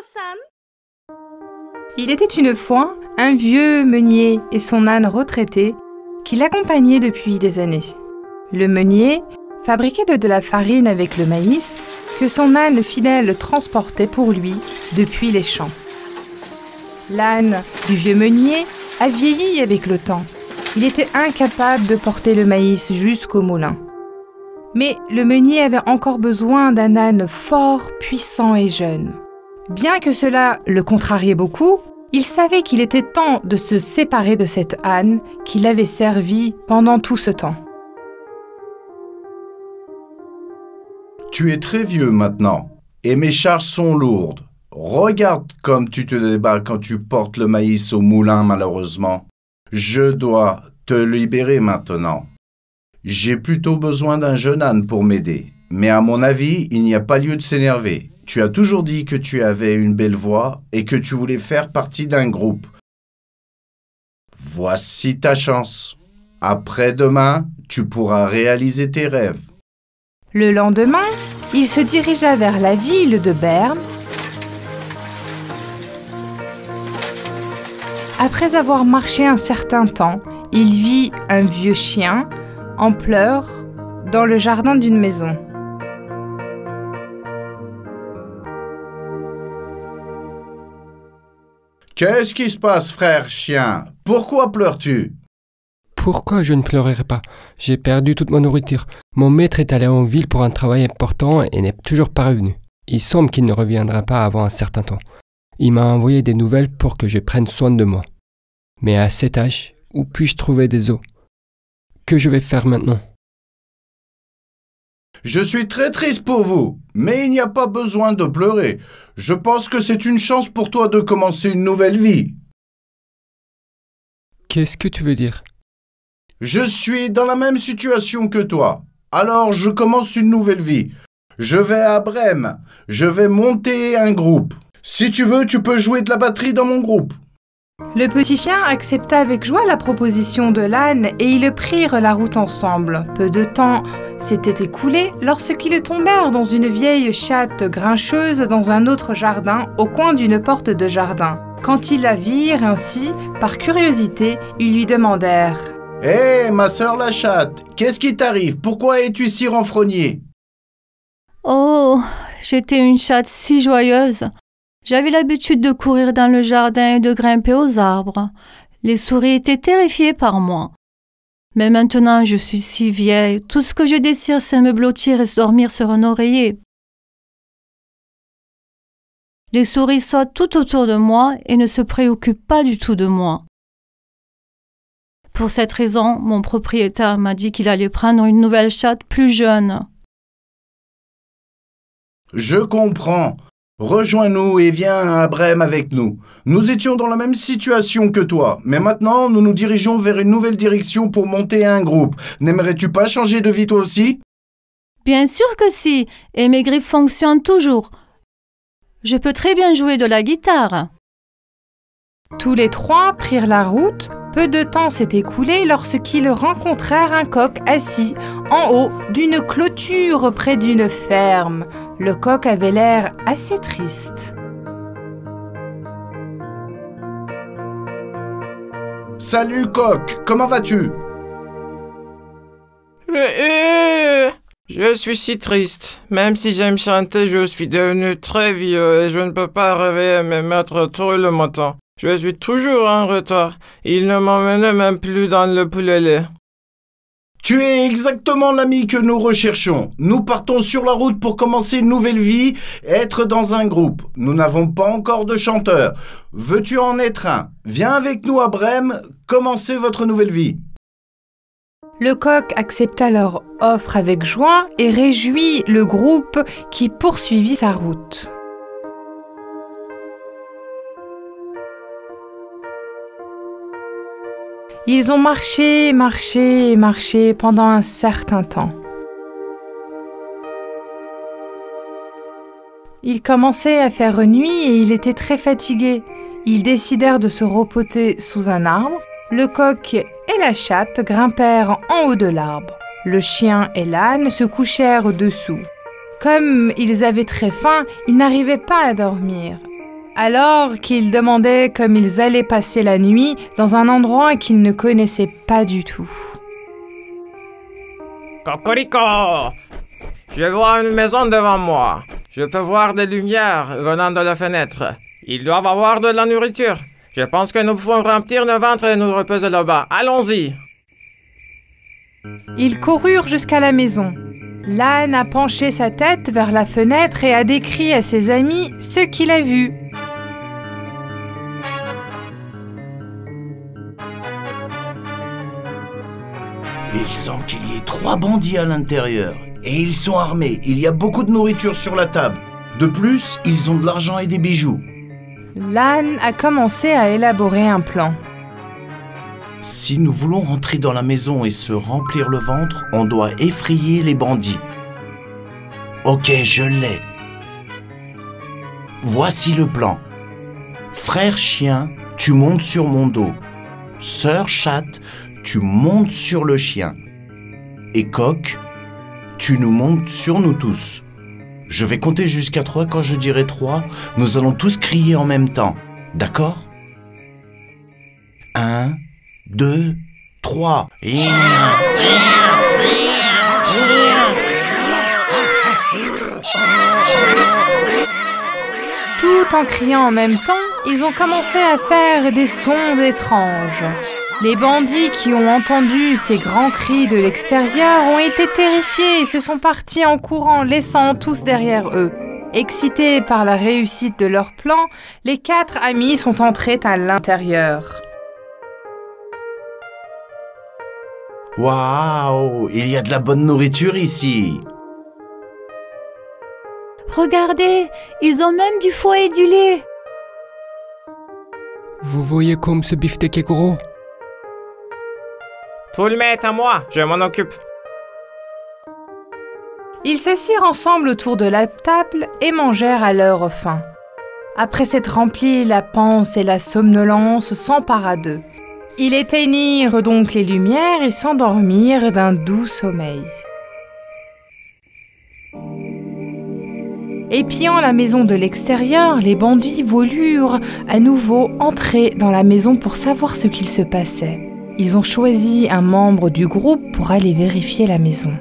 Kosan. Il était une fois un vieux meunier et son âne retraité qui l'accompagnaient depuis des années. Le meunier fabriquait de la farine avec le maïs que son âne fidèle transportait pour lui depuis les champs. L'âne du vieux meunier a vieilli avec le temps. Il était incapable de porter le maïs jusqu'au moulin. Mais le meunier avait encore besoin d'un âne fort, puissant et jeune. Bien que cela le contrariait beaucoup, il savait qu'il était temps de se séparer de cet âne qui l'avait servi pendant tout ce temps. Tu es très vieux maintenant, et mes charges sont lourdes. Regarde comme tu te débats quand tu portes le maïs au moulin, malheureusement. Je dois te libérer maintenant. J'ai plutôt besoin d'un jeune âne pour m'aider, mais à mon avis, il n'y a pas lieu de s'énerver. Tu as toujours dit que tu avais une belle voix et que tu voulais faire partie d'un groupe. Voici ta chance. Après-demain, tu pourras réaliser tes rêves. Le lendemain, il se dirigea vers la ville de Berne. Après avoir marché un certain temps, il vit un vieux chien en pleurs dans le jardin d'une maison. Qu'est-ce qui se passe, frère chien? Pourquoi pleures-tu? Pourquoi je ne pleurerai pas? J'ai perdu toute ma nourriture. Mon maître est allé en ville pour un travail important et n'est toujours pas revenu. Il semble qu'il ne reviendra pas avant un certain temps. Il m'a envoyé des nouvelles pour que je prenne soin de moi. Mais à cet âge, où puis-je trouver des os? Que je vais faire maintenant? Je suis très triste pour vous, mais il n'y a pas besoin de pleurer. Je pense que c'est une chance pour toi de commencer une nouvelle vie. Qu'est-ce que tu veux dire? Je suis dans la même situation que toi. Alors je commence une nouvelle vie. Je vais à Brême. Je vais monter un groupe. Si tu veux, tu peux jouer de la batterie dans mon groupe. Le petit chien accepta avec joie la proposition de l'âne et ils prirent la route ensemble. Peu de temps s'était écoulé lorsqu'ils tombèrent dans une vieille chatte grincheuse dans un autre jardin au coin d'une porte de jardin. Quand ils la virent ainsi, par curiosité, ils lui demandèrent « Hé, ma sœur la chatte, qu'est-ce qui t'arrive? Pourquoi es-tu si renfrognée? » Oh, j'étais une chatte si joyeuse. J'avais l'habitude de courir dans le jardin et de grimper aux arbres. Les souris étaient terrifiées par moi. Mais maintenant, je suis si vieille. Tout ce que je désire, c'est me blottir et dormir sur un oreiller. Les souris sautent tout autour de moi et ne se préoccupent pas du tout de moi. Pour cette raison, mon propriétaire m'a dit qu'il allait prendre une nouvelle chatte plus jeune. Je comprends. Rejoins-nous et viens à Brême avec nous. Nous étions dans la même situation que toi, mais maintenant nous nous dirigeons vers une nouvelle direction pour monter un groupe. N'aimerais-tu pas changer de vie toi aussi? Bien sûr que si, et mes griffes fonctionnent toujours. Je peux très bien jouer de la guitare. Tous les trois prirent la route. Peu de temps s'est écoulé lorsqu'ils rencontrèrent un coq assis en haut d'une clôture près d'une ferme. Le coq avait l'air assez triste. Salut coq, comment vas-tu? Je suis si triste. Même si j'aime chanter, je suis devenu très vieux et je ne peux pas réveiller mes maîtres tout le matin. Je suis toujours en retard. Ils ne m'emmènent même plus dans le poulet. Tu es exactement l'ami que nous recherchons. Nous partons sur la route pour commencer une nouvelle vie, être dans un groupe. Nous n'avons pas encore de chanteur. Veux-tu en être un? Viens avec nous à Brême, commencez votre nouvelle vie. Le coq accepta leur offre avec joie et réjouit le groupe qui poursuivit sa route. Ils ont marché pendant un certain temps. Il commençait à faire nuit et il était très fatigué. Ils décidèrent de se reposer sous un arbre. Le coq et la chatte grimpèrent en haut de l'arbre. Le chien et l'âne se couchèrent dessous. Comme ils avaient très faim, ils n'arrivaient pas à dormir. alors qu'ils demandaient comme ils allaient passer la nuit dans un endroit qu'ils ne connaissaient pas du tout. Cocorico! Je vois une maison devant moi. Je peux voir des lumières venant de la fenêtre. Ils doivent avoir de la nourriture. Je pense que nous pouvons remplir nos ventres et nous reposer là-bas. Allons-y! Ils coururent jusqu'à la maison. L'âne a penché sa tête vers la fenêtre et a décrit à ses amis ce qu'il a vu. Il semble qu'il y ait 3 bandits à l'intérieur. Et ils sont armés. Il y a beaucoup de nourriture sur la table. De plus, ils ont de l'argent et des bijoux. L'âne a commencé à élaborer un plan. Si nous voulons rentrer dans la maison et se remplir le ventre, on doit effrayer les bandits. Ok, je l'ai. Voici le plan. Frère chien, tu montes sur mon dos. Sœur chatte, tu montes sur le chien. Et coq, tu nous montes sur nous tous. Je vais compter jusqu'à 3. Quand je dirai 3, nous allons tous crier en même temps. D'accord ? 1, 2, 3. Tout en criant en même temps, ils ont commencé à faire des sons étranges. Les bandits qui ont entendu ces grands cris de l'extérieur ont été terrifiés et se sont partis en courant, laissant tous derrière eux. Excités par la réussite de leur plan, les 4 amis sont entrés à l'intérieur. Waouh, il y a de la bonne nourriture ici. Regardez, ils ont même du foie et du lait. Vous voyez comme ce beefsteak est gros? Tout le mets est à moi, je m'en occupe. Ils s'assirent ensemble autour de la table et mangèrent à leur faim. Après s'être remplis, la panse et la somnolence s'emparent d'eux. Ils éteignirent donc les lumières et s'endormirent d'un doux sommeil. Épiant la maison de l'extérieur, les bandits voulurent à nouveau entrer dans la maison pour savoir ce qu'il se passait. Ils ont choisi un membre du groupe pour aller vérifier la maison.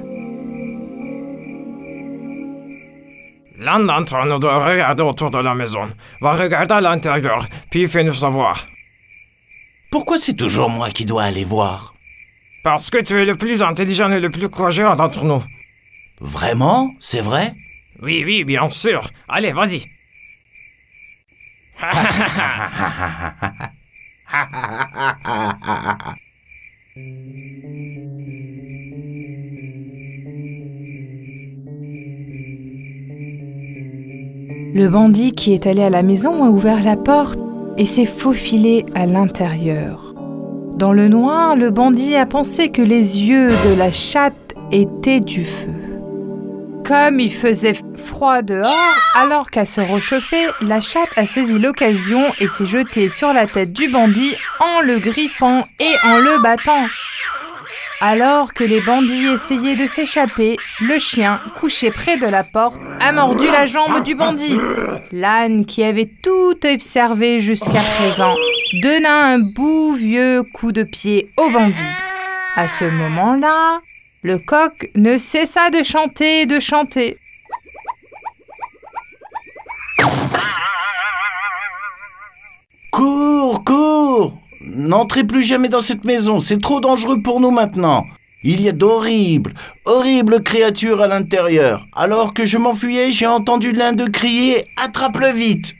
L'un d'entre nous doit regarder autour de la maison. Va regarder à l'intérieur, puis fais-nous savoir. Pourquoi c'est toujours moi qui dois aller voir? Parce que tu es le plus intelligent et le plus courageux d'entre nous. Vraiment? C'est vrai? Oui, bien sûr. Allez, vas-y. Le bandit qui est allé à la maison a ouvert la porte et s'est faufilé à l'intérieur. Dans le noir, le bandit a pensé que les yeux de la chatte étaient du feu. Comme il faisait froid dehors, alors qu'à se réchauffer, la chatte a saisi l'occasion et s'est jetée sur la tête du bandit en le griffant et en le battant. Alors que les bandits essayaient de s'échapper, le chien, couché près de la porte, a mordu la jambe du bandit. L'âne, qui avait tout observé jusqu'à présent, donna un vieux coup de pied au bandit. À ce moment-là, le coq ne cessa de chanter. Cours! N'entrez plus jamais dans cette maison, c'est trop dangereux pour nous maintenant. Il y a d'horribles créatures à l'intérieur. Alors que je m'enfuyais, j'ai entendu l'un d'eux crier « Attrape-le vite !»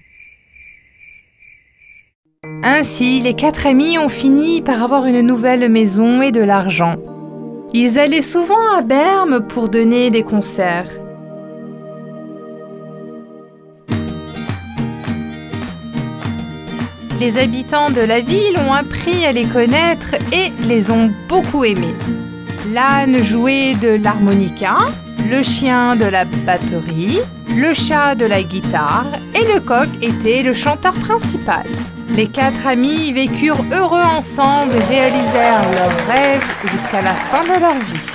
Ainsi, les 4 amis ont fini par avoir une nouvelle maison et de l'argent. Ils allaient souvent à Berme pour donner des concerts. Les habitants de la ville ont appris à les connaître et les ont beaucoup aimés. L'âne jouait de l'harmonica, le chien de la batterie, le chat de la guitare et le coq était le chanteur principal. Les 4 amis vécurent heureux ensemble et réalisèrent leurs rêves jusqu'à la fin de leur vie.